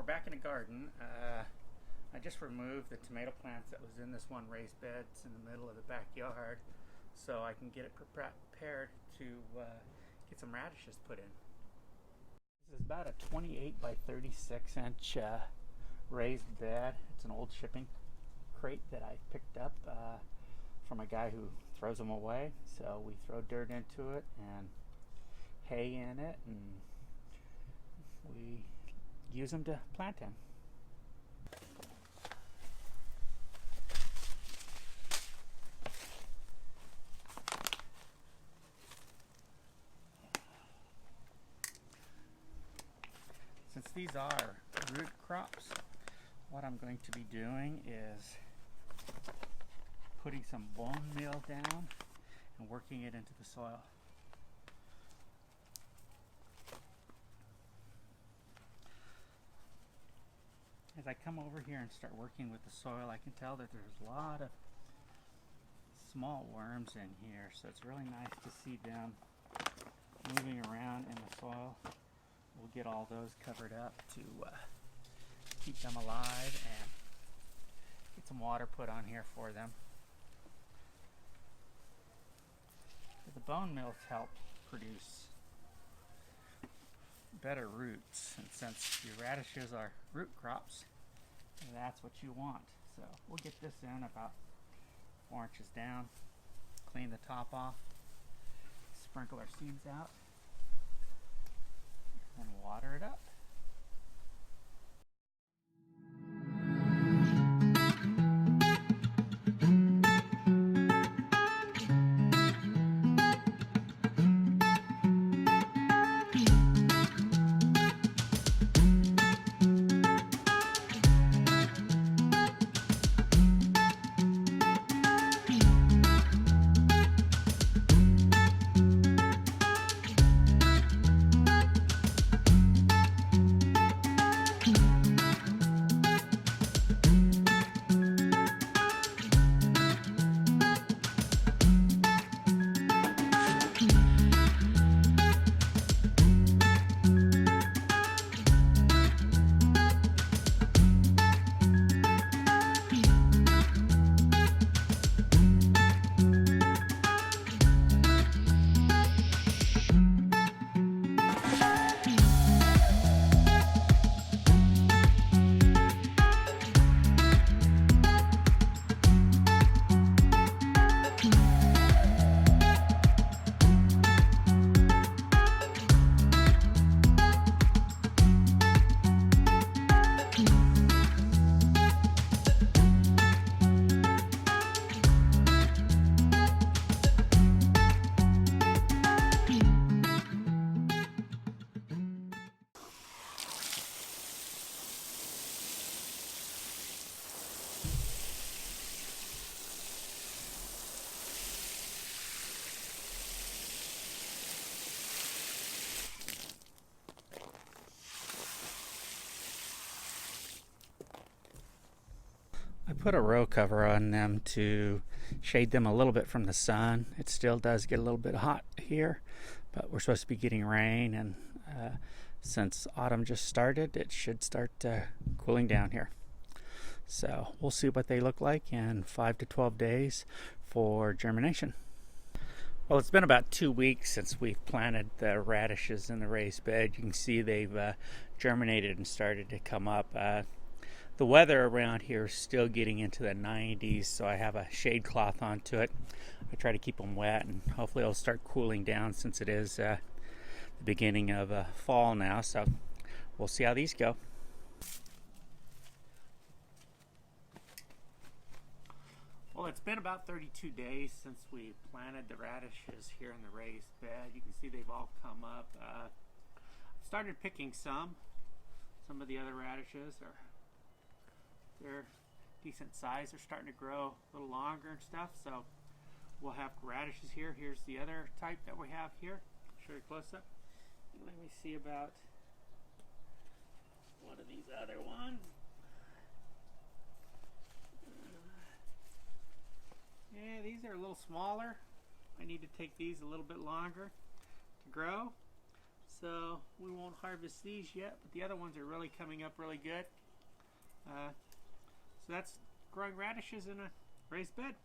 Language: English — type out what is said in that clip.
we're back in the garden. I just removed the tomato plants that was in this one raised bed. It's in the middle of the backyard, so I can get it prepared to get some radishes put in. This is about a 28 by 36 inch raised bed. It's an old shipping crate that I picked up from a guy who throws them away. So we throw dirt into it and hay in it, and we use them to plant in. Since these are root crops, what I'm going to be doing is putting some bone meal down and working it into the soil. As I come over here and start working with the soil, I can tell that there's a lot of small worms in here, so it's really nice to see them moving around in the soil. We'll get all those covered up to keep them alive and get some water put on here for them. The bone meals help produce better roots, and since your radishes are root crops, that's what you want. So we'll get this in about 4 inches down, clean the top off, sprinkle our seeds out, and water it up. I put a row cover on them to shade them a little bit from the sun. It still does get a little bit hot here, but we're supposed to be getting rain, and since autumn just started, it should start cooling down here. So we'll see what they look like in 5 to 12 days for germination. Well, it's been about 2 weeks since we've planted the radishes in the raised bed. You can see they've germinated and started to come up. The weather around here is still getting into the 90s, so I have a shade cloth onto it. I try to keep them wet, and hopefully it'll start cooling down since it is the beginning of fall now. So we'll see how these go. Well, it's been about 32 days since we planted the radishes here in the raised bed. You can see they've all come up. Started picking some. Some of the other radishes they're decent size. They're starting to grow a little longer and stuff. So we'll have radishes here. Here's the other type that we have here. Show you close up. Let me see about one of these other ones. Yeah, these are a little smaller. I need to take these a little bit longer to grow. So we won't harvest these yet, but the other ones are really coming up really good. So that's growing radishes in a raised bed.